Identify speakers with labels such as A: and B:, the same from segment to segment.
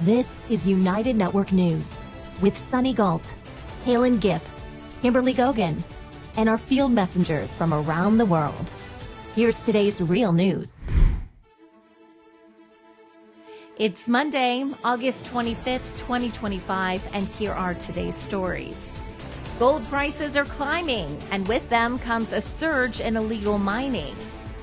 A: This is United Network News with Sunny Galt, Calen Gipp, Kimberly Gogan, and our field messengers from around the world. Here's today's real news. It's Monday, August 25th, 2025, and here are today's stories. Gold prices are climbing, and with them comes a surge in illegal mining.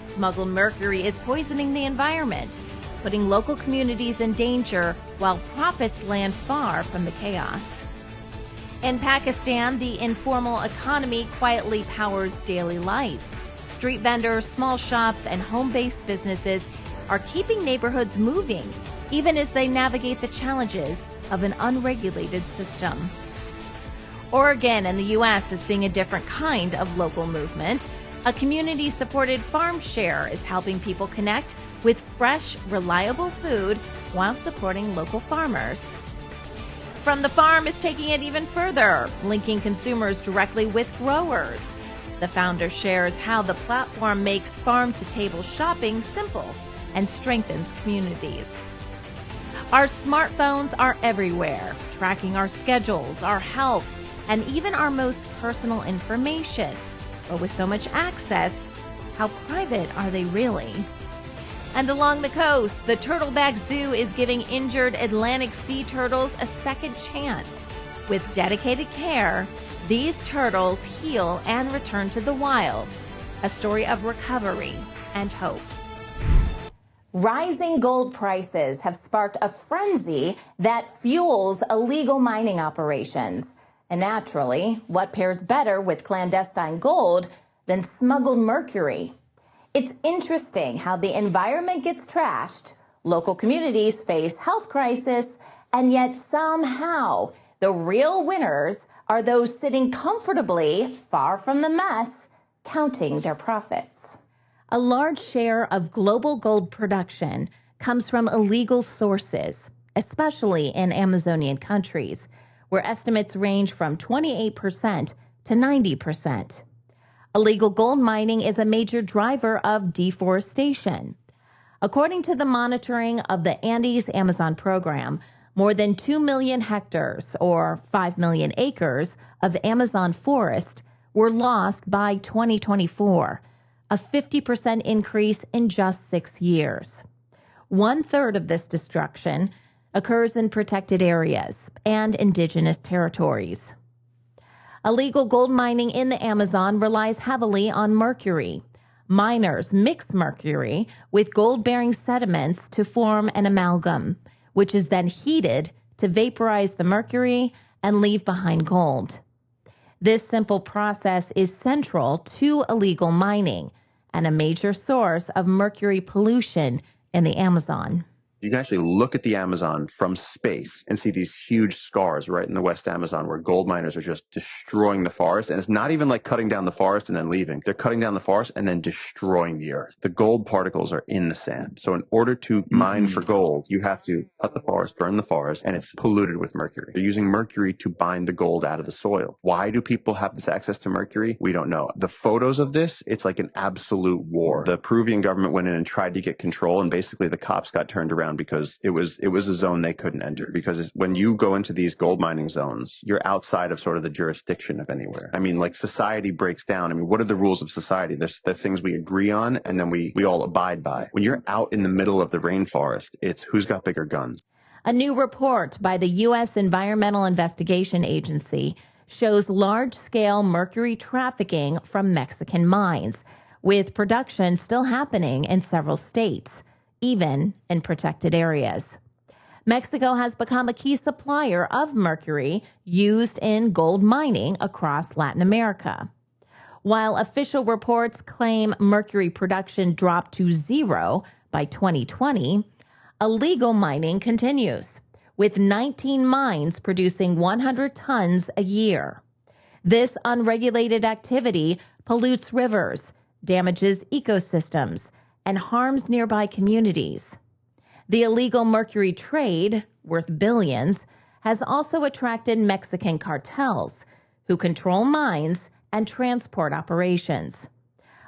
A: Smuggled mercury is poisoning the environment, putting local communities in danger while profits land far from the chaos. In Pakistan, the informal economy quietly powers daily life. Street vendors, small shops, and home-based businesses are keeping neighborhoods moving, even as they navigate the challenges of an unregulated system. Oregon in the U.S. is seeing a different kind of local movement. A community-supported farm share is helping people connect with fresh, reliable food while supporting local farmers. From the Farm is taking it even further, linking consumers directly with growers. The founder shares how the platform makes farm-to-table shopping simple and strengthens communities. Our smartphones are everywhere, tracking our schedules, our health, and even our most personal information. But with so much access, how private are they really? And along the coast, the Turtleback Zoo is giving injured Atlantic sea turtles a second chance. With dedicated care, these turtles heal and return to the wild. A story of recovery and hope. Rising gold prices have sparked a frenzy that fuels illegal mining operations. And naturally, what pairs better with clandestine gold than smuggled mercury? It's interesting how the environment gets trashed, local communities face health crisis, and yet somehow the real winners are those sitting comfortably far from the mess, counting their profits. A large share of global gold production comes from illegal sources, especially in Amazonian countries, where estimates range from 28% to 90%. Illegal gold mining is a major driver of deforestation. According to the monitoring of the Andes Amazon program, more than 2 million hectares, or 5 million acres, of Amazon forest were lost by 2024, a 50% increase in just 6 years. 1/3 of this destruction occurs in protected areas and indigenous territories. Illegal gold mining in the Amazon relies heavily on mercury. Miners mix mercury with gold-bearing sediments to form an amalgam, which is then heated to vaporize the mercury and leave behind gold. This simple process is central to illegal mining and a major source of mercury pollution in the Amazon.
B: You can actually look at the Amazon from space and see these huge scars right in the West Amazon where gold miners are just destroying the forest. And it's not even like cutting down the forest and then leaving. They're cutting down the forest and then destroying the earth. The gold particles are in the sand. So in order to mine for gold, you have to cut the forest, burn the forest, and it's polluted with mercury. They're using mercury to bind the gold out of the soil. Why do people have this access to mercury? We don't know. The photos of this, it's like an absolute war. The Peruvian government went in and tried to get control, and basically the cops got turned around because it was a zone they couldn't enter. Because when you go into these gold mining zones, you're outside of sort of the jurisdiction of anywhere. I mean, like society breaks down. I mean, what are the rules of society? There's the things we agree on and then we all abide by. When you're out in the middle of the rainforest, it's who's got bigger guns.
A: A new report by the U.S. Environmental Investigation Agency shows large-scale mercury trafficking from Mexican mines, with production still happening in several states, even in protected areas. Mexico has become a key supplier of mercury used in gold mining across Latin America. While official reports claim mercury production dropped to zero by 2020, illegal mining continues, with 19 mines producing 100 tons a year. This unregulated activity pollutes rivers, damages ecosystems, and harms nearby communities. The illegal mercury trade, worth billions, has also attracted Mexican cartels, who control mines and transport operations.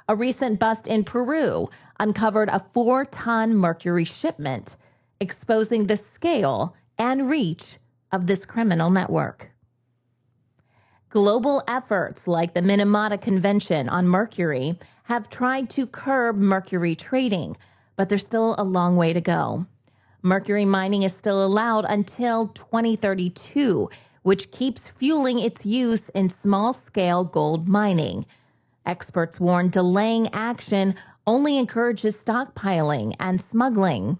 A: A recent bust in Peru uncovered a 4-ton mercury shipment, exposing the scale and reach of this criminal network. Global efforts like the Minamata Convention on Mercury have tried to curb mercury trading, but there's still a long way to go. Mercury mining is still allowed until 2032, which keeps fueling its use in small-scale gold mining. Experts warn delaying action only encourages stockpiling and smuggling.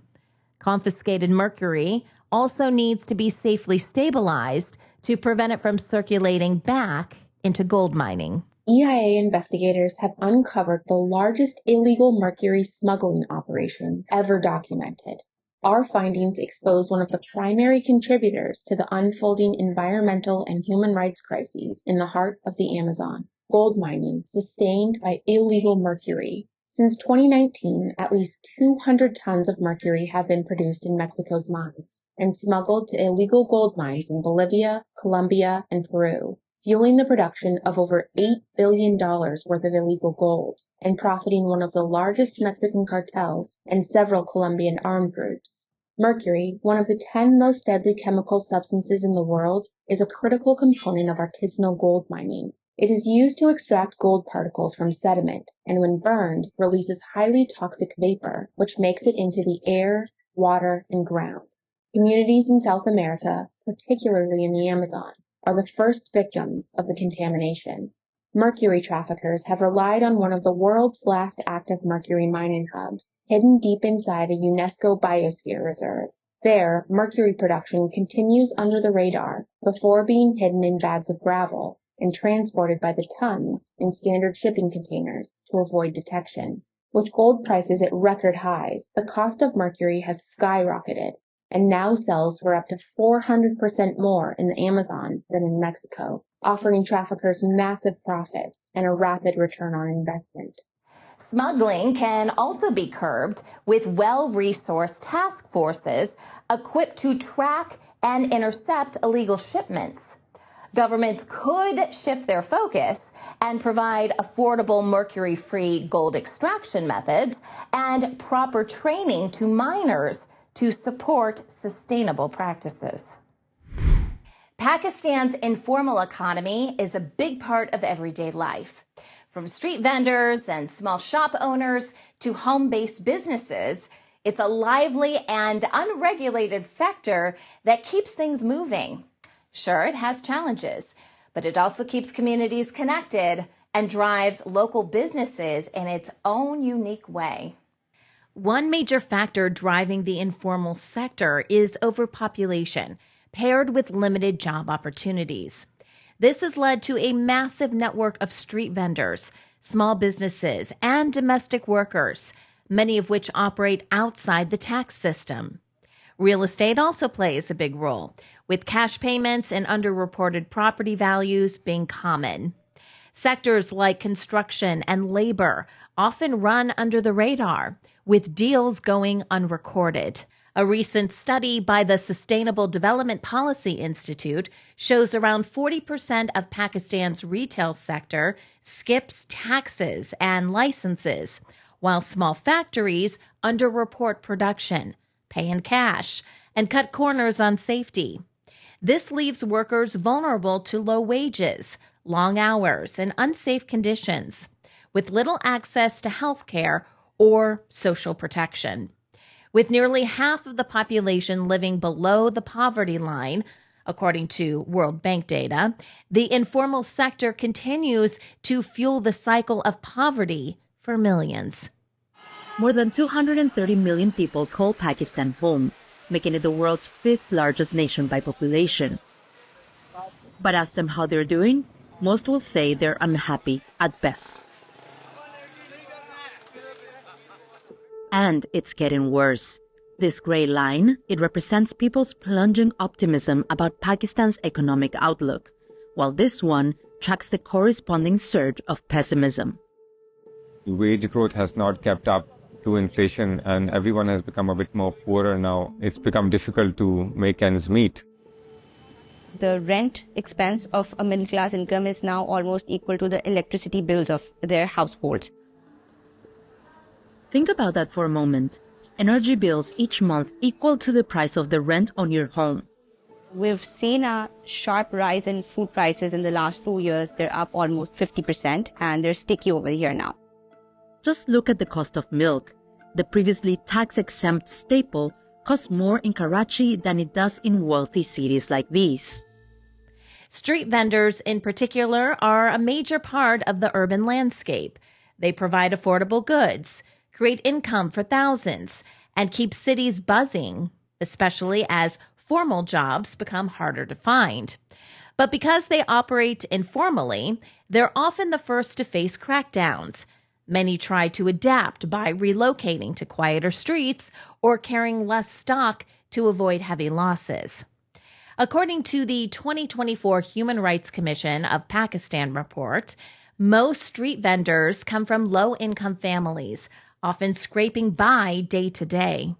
A: Confiscated mercury also needs to be safely stabilized to prevent it from circulating back into gold mining.
C: EIA investigators have uncovered the largest illegal mercury smuggling operation ever documented. Our findings expose one of the primary contributors to the unfolding environmental and human rights crises in the heart of the Amazon: gold mining sustained by illegal mercury. Since 2019, at least 200 tons of mercury have been produced in Mexico's mines and smuggled to illegal gold mines in Bolivia, Colombia, and Peru, fueling the production of over $8 billion worth of illegal gold and profiting one of the largest Mexican cartels and several Colombian armed groups. Mercury, one of the 10 most deadly chemical substances in the world, is a critical component of artisanal gold mining. It is used to extract gold particles from sediment, and when burned, releases highly toxic vapor, which makes it into the air, water, and ground. Communities in South America, particularly in the Amazon, are the first victims of the contamination. Mercury traffickers have relied on one of the world's last active mercury mining hubs, hidden deep inside a UNESCO biosphere reserve. There, mercury production continues under the radar before being hidden in bags of gravel and transported by the tons in standard shipping containers to avoid detection. With gold prices at record highs, the cost of mercury has skyrocketed and now sells for up to 400% more in the Amazon than in Mexico, offering traffickers massive profits and a rapid return on investment.
A: Smuggling can also be curbed with well-resourced task forces equipped to track and intercept illegal shipments. Governments could shift their focus and provide affordable mercury-free gold extraction methods and proper training to miners to support sustainable practices. Pakistan's informal economy is a big part of everyday life. From street vendors and small shop owners to home-based businesses, it's a lively and unregulated sector that keeps things moving. Sure, it has challenges, but it also keeps communities connected and drives local businesses in its own unique way. One major factor driving the informal sector is overpopulation, paired with limited job opportunities. This has led to a massive network of street vendors, small businesses, and domestic workers, many of which operate outside the tax system. Real estate also plays a big role, with cash payments and underreported property values being common. Sectors like construction and labor often run under the radar, with deals going unrecorded. A recent study by the Sustainable Development Policy Institute shows around 40% of Pakistan's retail sector skips taxes and licenses, while small factories underreport production, pay in cash, and cut corners on safety. This leaves workers vulnerable to low wages, long hours, and unsafe conditions, with little access to health care or social protection. With nearly half of the population living below the poverty line, according to World Bank data, the informal sector continues to fuel the cycle of poverty for millions.
D: More than 230 million people call Pakistan home, making it the world's fifth largest nation by population. But ask them how they're doing, most will say they're unhappy at best. And it's getting worse. This gray line, it represents people's plunging optimism about Pakistan's economic outlook, while this one tracks the corresponding surge of pessimism.
E: Wage growth has not kept up to inflation and everyone has become a bit more poorer now. It's become difficult to make ends meet.
F: The rent expense of a middle class income is now almost equal to the electricity bills of their households.
D: Think about that for a moment. energy bills each month equal to the price of the rent on your home.
F: We've seen a sharp rise in food prices in the last 2 years. They're up almost 50% and they're sticky over here now.
D: Just look at the cost of milk. The previously tax-exempt staple costs more in Karachi than it does in wealthy cities like these.
A: Street vendors in particular are a major part of the urban landscape. They provide affordable goods, create income for thousands, and keep cities buzzing, especially as formal jobs become harder to find. But because they operate informally, they're often the first to face crackdowns. Many try to adapt by relocating to quieter streets or carrying less stock to avoid heavy losses. According to the 2024 Human Rights Commission of Pakistan report, most street vendors come from low-income families, often scraping by day to day.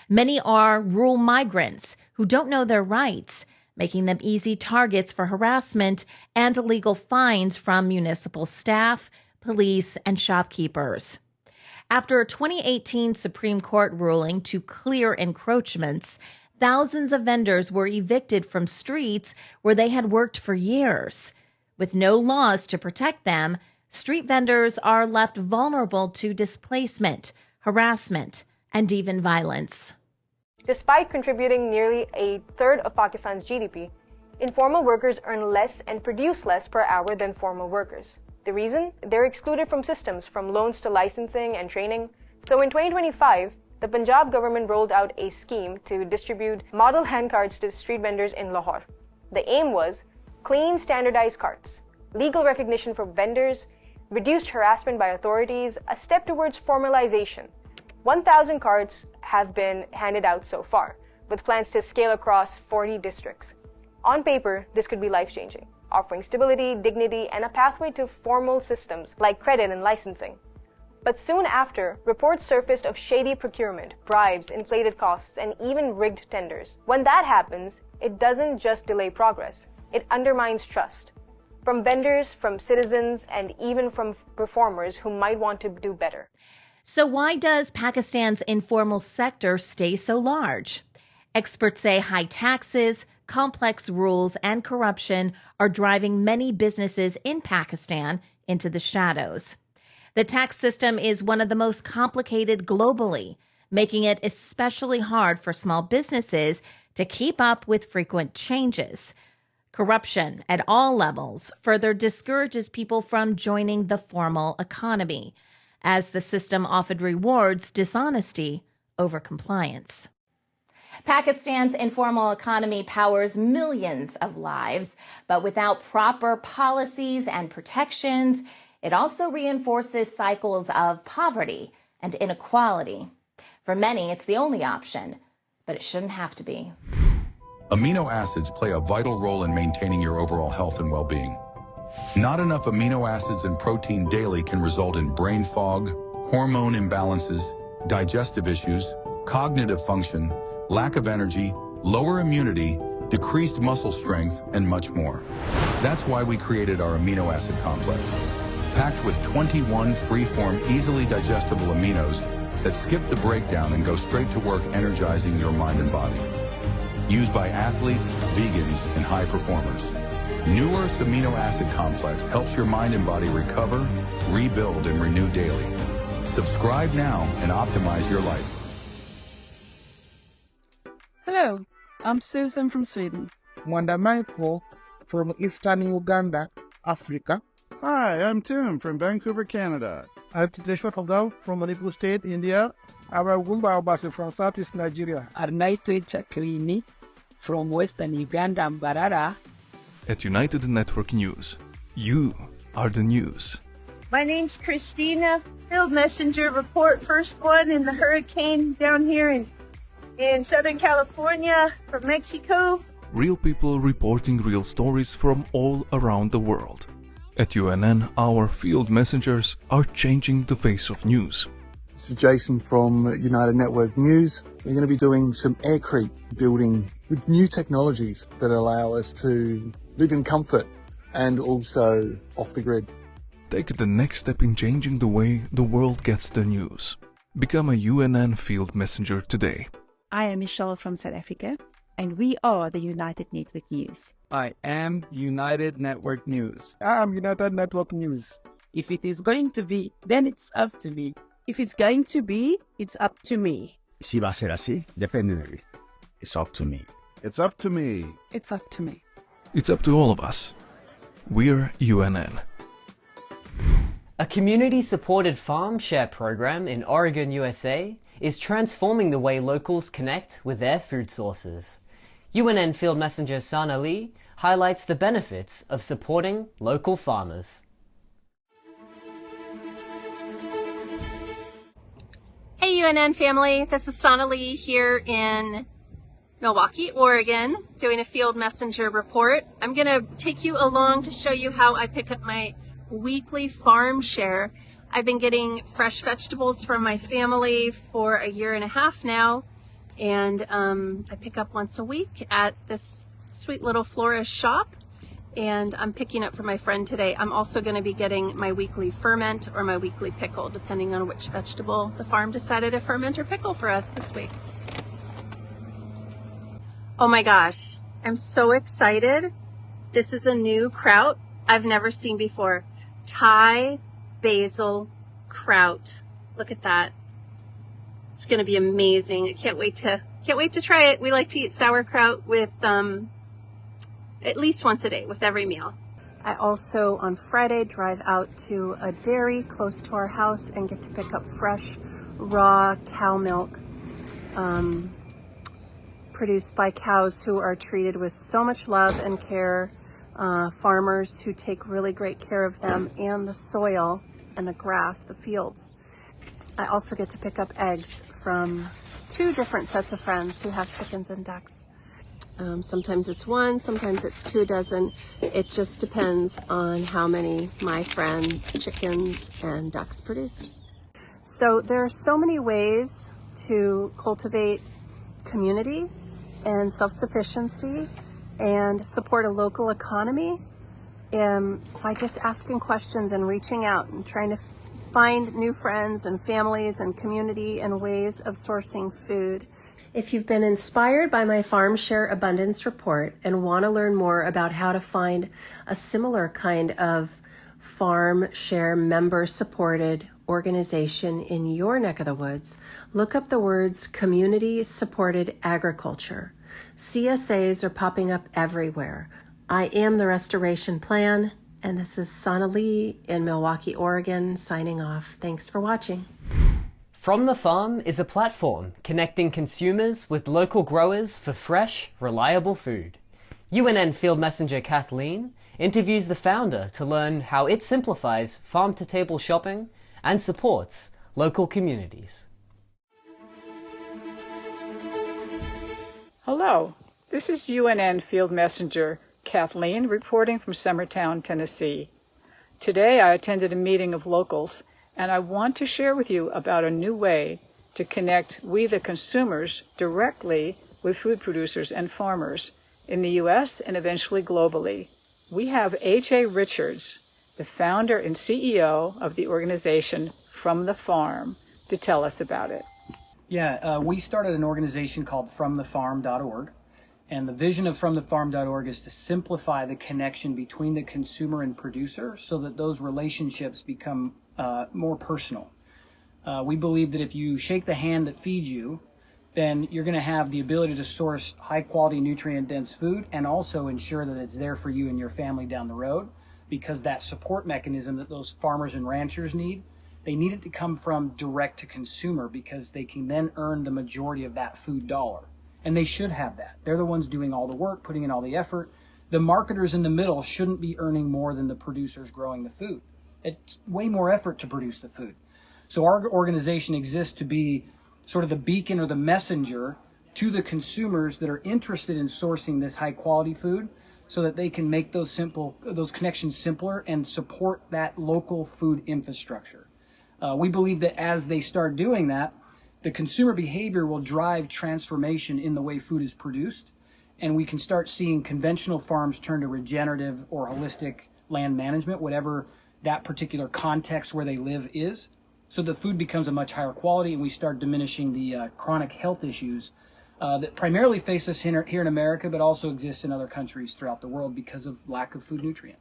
A: Many are rural migrants who don't know their rights, making them easy targets for harassment and illegal fines from municipal staff, police, and shopkeepers. After a 2018 Supreme Court ruling to clear encroachments, thousands of vendors were evicted from streets where they had worked for years. With no laws to protect them, street vendors are left vulnerable to displacement, harassment, and even violence.
G: Despite contributing nearly a third of Pakistan's GDP, informal workers earn less and produce less per hour than formal workers. The reason? They're excluded from systems from loans to licensing and training. So in 2025, the Punjab government rolled out a scheme to distribute model handcarts to street vendors in Lahore. The aim was clean, standardized carts, legal recognition for vendors, reduced harassment by authorities, a step towards formalization. 1,000 carts have been handed out so far, with plans to scale across 40 districts. On paper, this could be life-changing, offering stability, dignity, and a pathway to formal systems like credit and licensing. But soon after, reports surfaced of shady procurement, bribes, inflated costs, and even rigged tenders. When that happens, it doesn't just delay progress, it undermines trust. From vendors, from citizens, and even from performers who might want to do better.
A: So why does Pakistan's informal sector stay so large? Experts say high taxes, complex rules, and corruption are driving many businesses in Pakistan into the shadows. The tax system is one of the most complicated globally, making it especially hard for small businesses to keep up with frequent changes. Corruption at all levels further discourages people from joining the formal economy, as the system often rewards dishonesty over compliance. Pakistan's informal economy powers millions of lives, but without proper policies and protections, it also reinforces cycles of poverty and inequality. For many, it's the only option, but it shouldn't have to be.
H: Amino acids play a vital role in maintaining your overall health and well-being. Not enough amino acids and protein daily can result in brain fog, hormone imbalances, digestive issues, cognitive function, lack of energy, lower immunity, decreased muscle strength, and much more. That's why we created our amino acid complex, packed with 21 free-form, easily digestible aminos that skip the breakdown and go straight to work energizing your mind and body. Used by athletes, vegans, and high performers. New Earth's amino acid complex helps your mind and body recover, rebuild, and renew daily. Subscribe now and optimize your life.
I: Hello, I'm Susan from Sweden.
J: Wanda Michael from Eastern Uganda, Africa.
K: Hi, I'm Tim from Vancouver, Canada.
L: I'm Titeshwar Thavdao from Manipur State, India.
M: I'm Gumba Obasi from Southeast Nigeria.
N: Arnaito Chakrini from Western Uganda, Mbarara.
O: At United Network News, you are the news.
P: My name's Christina, field messenger, report first one in the hurricane down here in Southern California from Mexico.
O: Real people reporting real stories from all around the world. At UNN, our field messengers are changing the face of news.
Q: This is Jason from United Network News. We're going to be doing some aircrete building with new technologies that allow us to live in comfort and also off the grid.
O: Take the next step in changing the way the world gets the news. Become a UNN Field Messenger today.
R: I am Michelle from South Africa, and we are the United Network News.
S: I am United Network News.
M: I am United Network News.
N: If it is going to be, then it's up to me.
T: If it's going to be, it's up to me.
U: Si va a ser así, depende de mí. It's up to me.
K: It's up to me.
I: It's up to me.
O: It's up to all of us. We're UNN.
V: A community-supported farm share program in Oregon, USA is transforming the way locals connect with their food sources. UNN Field Messenger Sana Lee highlights the benefits of supporting local farmers.
W: Hey UNN family, this is Sana Lee here in Milwaukee, Oregon, doing a Field Messenger report. I'm going to take you along to show you how I pick up my weekly farm share. I've been getting fresh vegetables from my family for a year and a half now, and I pick up once a week at this sweet little florist shop, and I'm picking up for my friend today. I'm also going to be getting my weekly ferment or my weekly pickle, depending on which vegetable the farm decided to ferment or pickle for us this week. Oh my gosh, I'm so excited. This is a new kraut I've never seen before. Thai basil kraut. Look at that. It's going to be amazing. I can't wait to try it. We like to eat sauerkraut with at least once a day with every meal. I also on Friday drive out to a dairy close to our house and get to pick up fresh raw cow milk produced by cows who are treated with so much love and care. Farmers who take really great care of them and the soil and the grass, the fields. I also get to pick up eggs from 2 different sets of friends who have chickens and ducks. Sometimes it's 1, sometimes it's 2 dozen. It just depends on how many my friends' chickens and ducks produced. So there are so many ways to cultivate community and self-sufficiency and support a local economy by just asking questions and reaching out and trying to find new friends and families and community and ways of sourcing food. If you've been inspired by my Farm Share Abundance Report and want to learn more about how to find a similar kind of farm share member-supported organization in your neck of the woods, look up the words community-supported agriculture. CSAs are popping up everywhere. I am the Restoration Plan, and this is Sana Lee in Milwaukee, Oregon, signing off. Thanks for watching.
V: From the Farm is a platform connecting consumers with local growers for fresh, reliable food. UNN Field Messenger Kathleen interviews the founder to learn how it simplifies farm-to-table shopping and supports local communities.
X: Hello, this is UNN Field Messenger Kathleen reporting from Summertown, Tennessee. Today I attended a meeting of locals, and I want to share with you about a new way to connect we the consumers directly with food producers and farmers in the U.S. and eventually globally. We have H.A. Richards, the founder and CEO of the organization From the Farm, to tell us about it.
Y: Yeah, we started an organization called FromTheFarm.org, and the vision of FromTheFarm.org is to simplify the connection between the consumer and producer so that those relationships become more personal. We believe that if you shake the hand that feeds you, then you're going to have the ability to source high-quality, nutrient-dense food and also ensure that it's there for you and your family down the road, because that support mechanism that those farmers and ranchers need, they need it to come from direct to consumer because they can then earn the majority of that food dollar. And they should have that. They're the ones doing all the work, putting in all the effort. The marketers in the middle shouldn't be earning more than the producers growing the food. It's way more effort to produce the food. So our organization exists to be sort of the beacon or the messenger to the consumers that are interested in sourcing this high quality food so that they can make those connections simpler and support that local food infrastructure. We believe that as they start doing that, the consumer behavior will drive transformation in the way food is produced, and we can start seeing conventional farms turn to regenerative or holistic land management, whatever that particular context where they live is. So the food becomes a much higher quality, and we start diminishing the chronic health issues that primarily face us here in America, but also exist in other countries throughout the world because of lack of food nutrient.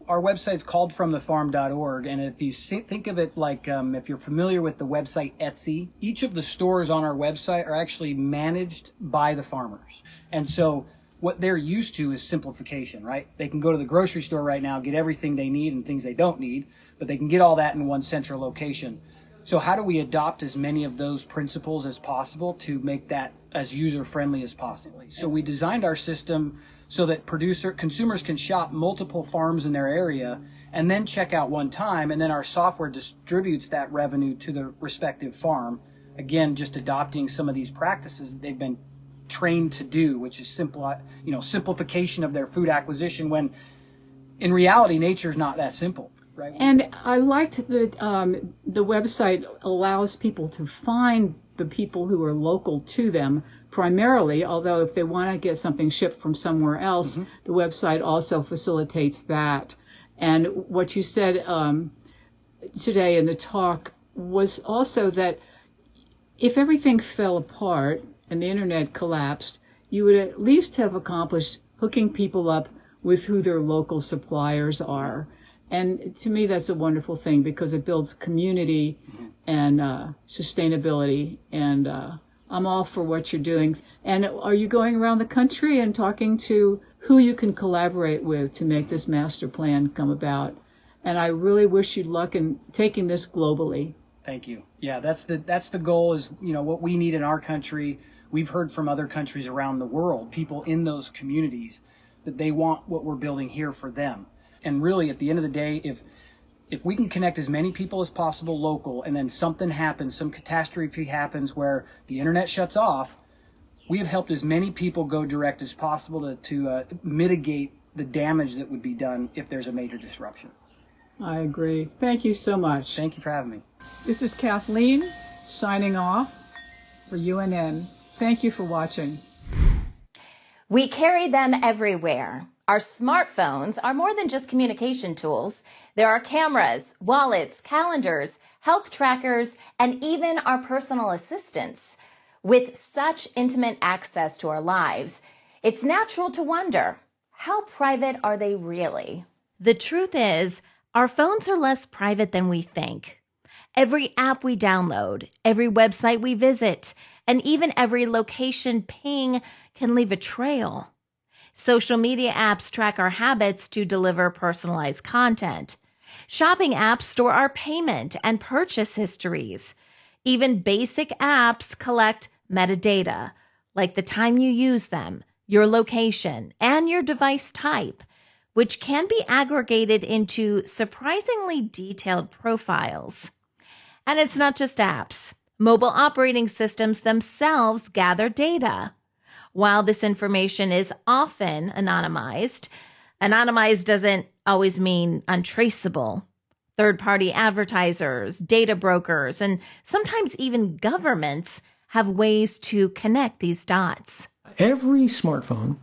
Y: Our website's called FromTheFarm.org, and if you think of it like if you're familiar with the website Etsy, each of the stores on our website are actually managed by the farmers. And so what they're used to is simplification, right? They can go to the grocery store right now, get everything they need and things they don't need, but they can get all that in one central location. So how do we adopt as many of those principles as possible to make that as user-friendly as possible? So we designed our system so that consumers can shop multiple farms in their area and then check out one time, and then our software distributes that revenue to the respective farm. Again, just adopting some of these practices that they've been trained to do, which is simplification of their food acquisition, when in reality nature is not that simple. Right.
X: And I liked that the website allows people to find the people who are local to them primarily, although if they want to get something shipped from somewhere else, the website also facilitates that. And what you said today in the talk was also that if everything fell apart and the internet collapsed, you would at least have accomplished hooking people up with who their local suppliers are. And to me, that's a wonderful thing because it builds community and sustainability. And I'm all for what you're doing. And are you going around the country and talking to who you can collaborate with to make this master plan come about? And I really wish you luck in taking this globally.
Y: Thank you. Yeah, that's the goal is, what we need in our country. We've heard from other countries around the world, people in those communities, that they want what we're building here for them. And really, at the end of the day, if we can connect as many people as possible local, and then something happens, some catastrophe happens where the internet shuts off, we have helped as many people go direct as possible to mitigate the damage that would be done if there's a major disruption.
X: I agree. Thank you so much.
Y: Thank you for having me.
X: This is Kathleen signing off for UNN. Thank you for watching.
A: We carry them everywhere. Our smartphones are more than just communication tools. There are cameras, wallets, calendars, health trackers, and even our personal assistants. With such intimate access to our lives, it's natural to wonder, how private are they really? The truth is, our phones are less private than we think. Every app we download, every website we visit, and even every location ping can leave a trail. Social media apps track our habits to deliver personalized content. Shopping apps store our payment and purchase histories. Even basic apps collect metadata, like the time you use them, your location, and your device type, which can be aggregated into surprisingly detailed profiles. And it's not just apps. Mobile operating systems themselves gather data. While this information is often anonymized doesn't always mean untraceable. Third-party advertisers, data brokers, and sometimes even governments have ways to connect these dots.
B: Every smartphone,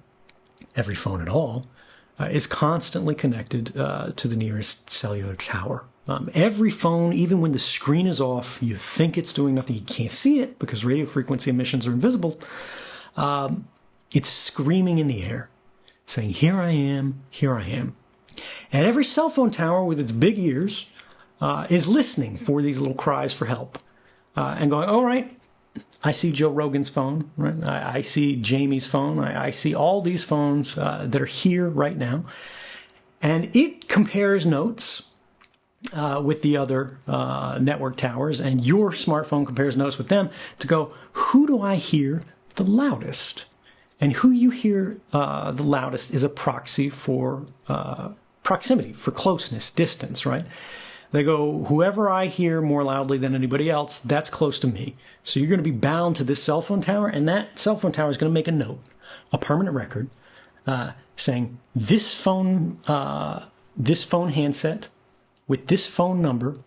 B: every phone at all, is constantly connected to the nearest cellular tower. Every phone, even when the screen is off, you think it's doing nothing. You can't see it because radio frequency emissions are invisible. It's screaming in the air, saying, here I am, here I am. And every cell phone tower with its big ears is listening for these little cries for help and going, all right, I see Joe Rogan's phone, right? I see Jamie's phone. I see all these phones that are here right now. And it compares notes with the other network towers, and your smartphone compares notes with them to go, who do I hear the loudest? And who you hear the loudest is a proxy for proximity, for closeness, distance, right? They go, whoever I hear more loudly than anybody else, that's close to me. So you're going to be bound to this cell phone tower, and that cell phone tower is going to make a note, a permanent record, saying this phone handset with this phone number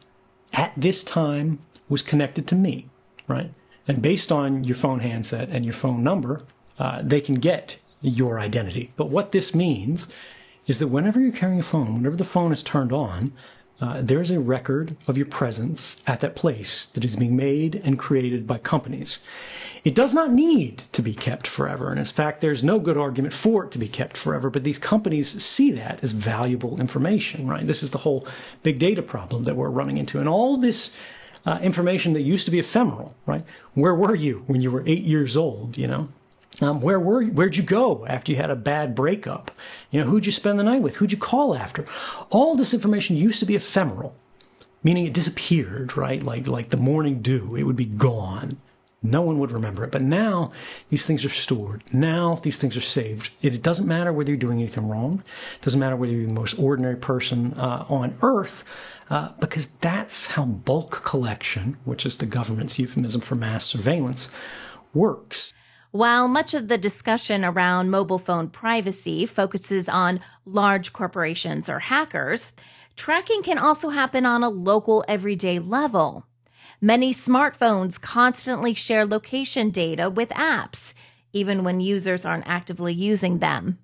B: at this time was connected to me, right? And based on your phone handset and your phone number, they can get your identity. But what this means is that whenever you're carrying a phone, whenever the phone is turned on, there's a record of your presence at that place that is being made and created by companies. It does not need to be kept forever. And in fact, there's no good argument for it to be kept forever. But these companies see that as valuable information, right? This is the whole big data problem that we're running into. And all this information that used to be ephemeral, right? Where were you when you were 8 years old, you know? Where'd you go after you had a bad breakup? You know, who'd you spend the night with? Who'd you call after? All this information used to be ephemeral, meaning it disappeared, right? Like the morning dew, it would be gone. No one would remember it. But now these things are stored. Now these things are saved. It doesn't matter whether you're doing anything wrong. It doesn't matter whether you're the most ordinary person on earth, because that's how bulk collection, which is the government's euphemism for mass surveillance, works.
A: While much of the discussion around mobile phone privacy focuses on large corporations or hackers, tracking can also happen on a local, everyday level. Many smartphones constantly share location data with apps, even when users aren't actively using them.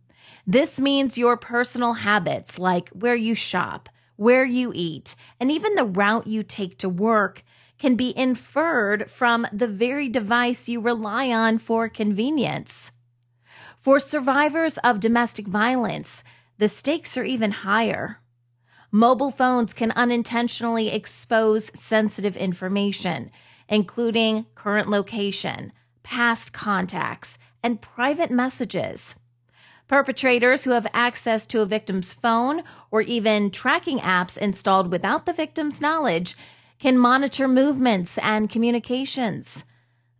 A: This means your personal habits, like where you shop, where you eat, and even the route you take to work, can be inferred from the very device you rely on for convenience. For survivors of domestic violence, the stakes are even higher. Mobile phones can unintentionally expose sensitive information, including current location, past contacts, and private messages. Perpetrators who have access to a victim's phone or even tracking apps installed without the victim's knowledge can monitor movements and communications.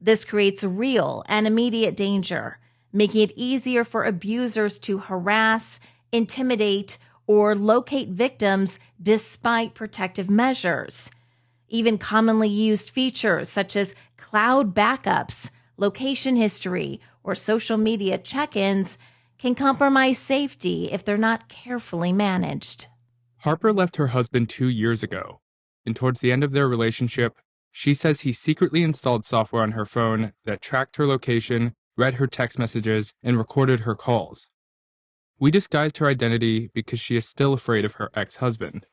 A: This creates real and immediate danger, making it easier for abusers to harass, intimidate, or locate victims despite protective measures. Even commonly used features such as cloud backups, location history, or social media check-ins can compromise safety if they're not carefully managed.
C: Harper left her husband 2 years ago, and towards the end of their relationship, she says he secretly installed software on her phone that tracked her location, read her text messages, and recorded her calls. We disguised her identity because she is still afraid of her ex-husband.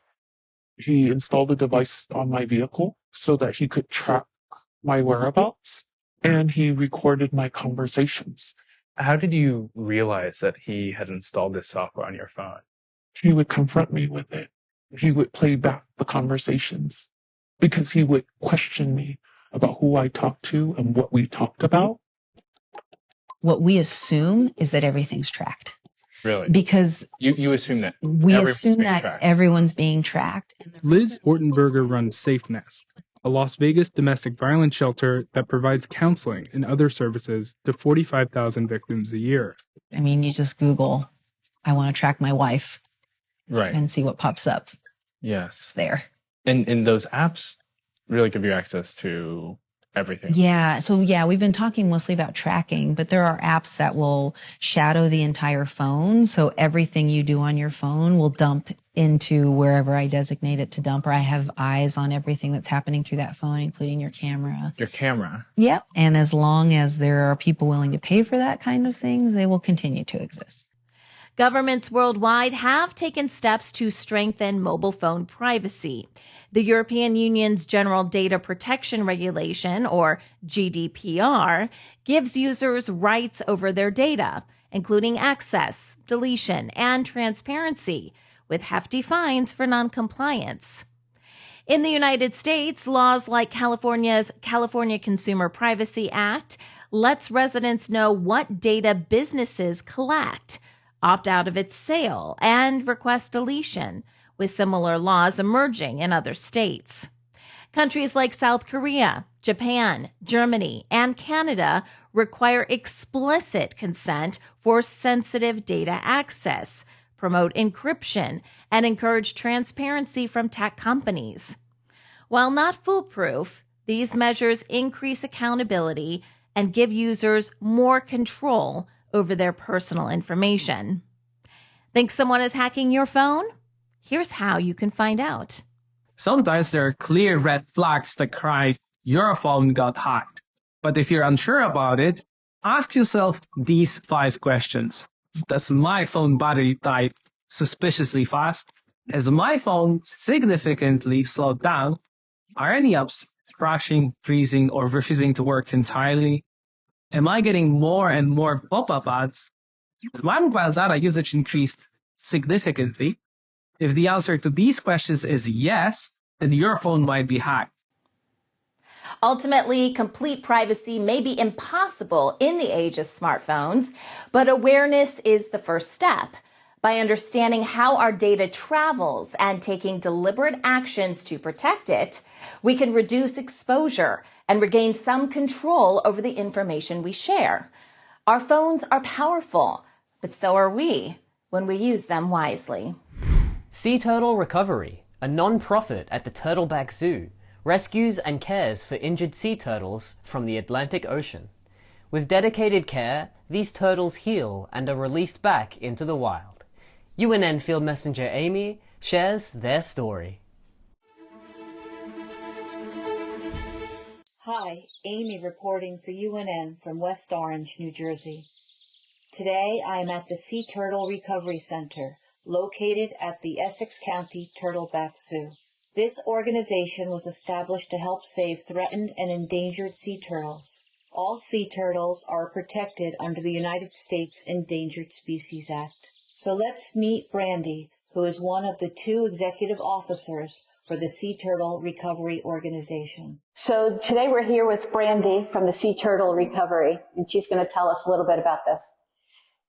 D: He installed a device on my vehicle so that he could track my whereabouts, and he recorded my conversations.
C: How did you realize that he had installed this software on your phone?
D: He would confront me with it. He would play back the conversations because he would question me about who I talked to and what we talked about.
E: What we assume is that everything's tracked.
C: Really?
E: Because
C: you assume that
E: we assume that everyone's being tracked.
C: Liz Ortenberger runs SafeNest, a Las Vegas domestic violence shelter that provides counseling and other services to 45,000 victims a year.
E: I mean, you just Google, I want to track my wife,
C: right,
E: and see what pops up.
C: Yes.
E: It's there.
C: And those apps really give you access to everything.
E: Yeah. So we've been talking mostly about tracking, but there are apps that will shadow the entire phone. So everything you do on your phone will dump into wherever I designate it to dump, or I have eyes on everything that's happening through that phone, including your camera.
C: Your camera?
E: Yep. And as long as there are people willing to pay for that kind of thing, they will continue to exist.
A: Governments worldwide have taken steps to strengthen mobile phone privacy. The European Union's General Data Protection Regulation, or GDPR, gives users rights over their data, including access, deletion, and transparency, with hefty fines for noncompliance. In the United States, laws like California's California Consumer Privacy Act lets residents know what data businesses collect, opt out of its sale, and request deletion, with similar laws emerging in other states. Countries like South Korea, Japan, Germany, and Canada require explicit consent for sensitive data access, promote encryption, and encourage transparency from tech companies. While not foolproof, these measures increase accountability and give users more control over their personal information. Think someone is hacking your phone? Here's how you can find out.
F: Sometimes there are clear red flags that cry, your phone got hacked. But if you're unsure about it, ask yourself these 5 questions. Does my phone battery die suspiciously fast? Is my phone significantly slowed down? Are any apps crashing, freezing, or refusing to work entirely? Am I getting more and more pop-up ads? Has my mobile data usage increased significantly? If the answer to these questions is yes, then your phone might be hacked.
A: Ultimately, complete privacy may be impossible in the age of smartphones, but awareness is the first step. By understanding how our data travels and taking deliberate actions to protect it, we can reduce exposure and regain some control over the information we share. Our phones are powerful, but so are we when we use them wisely.
V: Sea Turtle Recovery, a non-profit at the Turtleback Zoo, rescues and cares for injured sea turtles from the Atlantic Ocean. With dedicated care, these turtles heal and are released back into the wild. UNN Field Messenger Amy shares their story.
G: Hi, Amy reporting for UNN from West Orange, New Jersey. Today I am at the Sea Turtle Recovery Center, located at the Essex County Turtleback Zoo. This organization was established to help save threatened and endangered sea turtles. All sea turtles are protected under the United States Endangered Species Act. So let's meet Brandy, who is one of the 2 executive officers for the Sea Turtle Recovery Organization.
H: So today we're here with Brandy from the Sea Turtle Recovery, and she's going to tell us a little bit about this.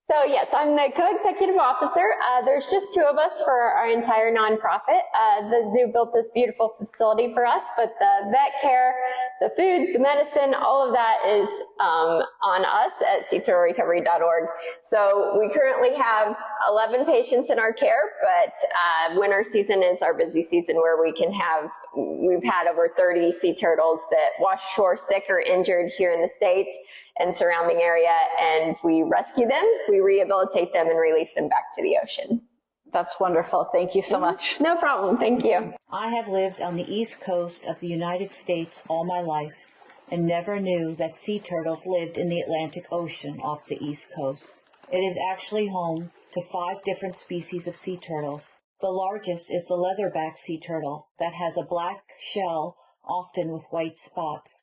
J: So yes, I'm the co-executive officer. There's just 2 of us for our entire nonprofit. The zoo built this beautiful facility for us, but the vet care, the food, the medicine, all of that is on us at seaturtlerecovery.org. So we currently have 11 patients in our care, but winter season is our busy season where we've had over 30 sea turtles that wash ashore sick or injured here in the States and surrounding area, and we rescue them, we rehabilitate them, and release them back to the ocean.
H: That's wonderful. Thank you so much.
J: No problem. Thank you.
G: I have lived on the east coast of the United States all my life and never knew that sea turtles lived in the Atlantic Ocean off the east coast. It is actually home to 5 different species of sea turtles. The largest is the leatherback sea turtle that has a black shell, often with white spots.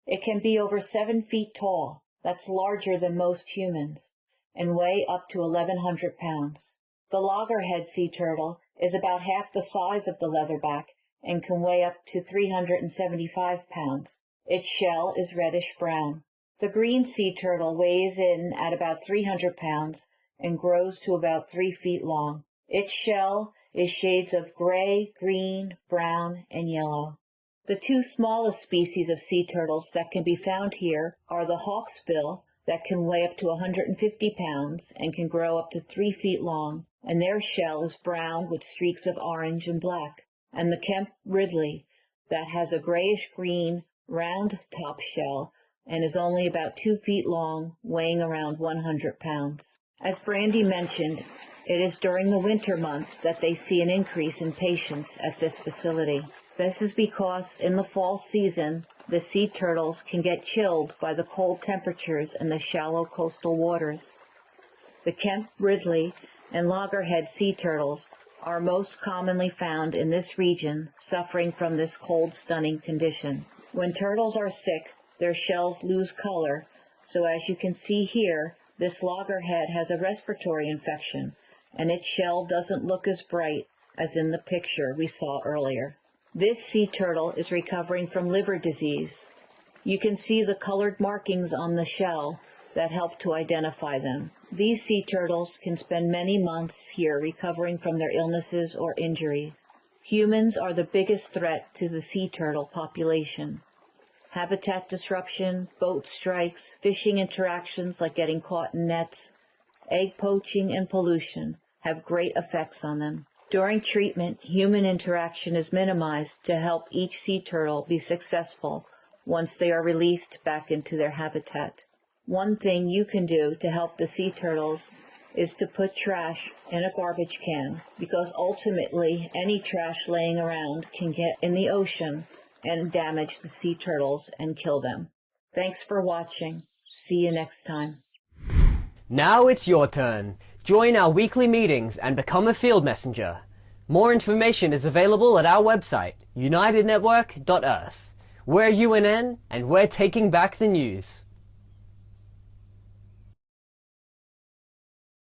G: It can be over 7 feet tall, that's larger than most humans, and weigh up to 1,100 pounds. The loggerhead sea turtle is about half the size of the leatherback and can weigh up to 375 pounds. Its shell is reddish-brown. The green sea turtle weighs in at about 300 pounds and grows to about 3 feet long. Its shell is shades of gray, green, brown, and yellow. The 2 smallest species of sea turtles that can be found here are the hawksbill, that can weigh up to 150 pounds and can grow up to 3 feet long, and their shell is brown with streaks of orange and black, and the Kemp Ridley, that has a grayish-green, round top shell and is only about 2 feet long, weighing around 100 pounds. As Brandy mentioned, it is during the winter months that they see an increase in patients at this facility. This is because in the fall season, the sea turtles can get chilled by the cold temperatures in the shallow coastal waters. The Kemp Ridley and loggerhead sea turtles are most commonly found in this region, suffering from this cold, stunning condition. When turtles are sick, their shells lose color, so as you can see here, this loggerhead has a respiratory infection, and its shell doesn't look as bright as in the picture we saw earlier. This sea turtle is recovering from liver disease. You can see the colored markings on the shell that help to identify them. These sea turtles can spend many months here recovering from their illnesses or injuries. Humans are the biggest threat to the sea turtle population. Habitat disruption, boat strikes, fishing interactions like getting caught in nets, egg poaching, and pollution have great effects on them. During treatment, human interaction is minimized to help each sea turtle be successful once they are released back into their habitat. One thing you can do to help the sea turtles is to put trash in a garbage can, because ultimately any trash laying around can get in the ocean and damage the sea turtles and kill them. Thanks for watching. See you next time.
V: Now it's your turn. Join our weekly meetings and become a field messenger. More information is available at our website, unitednetwork.earth. We're UNN, and we're taking back the news.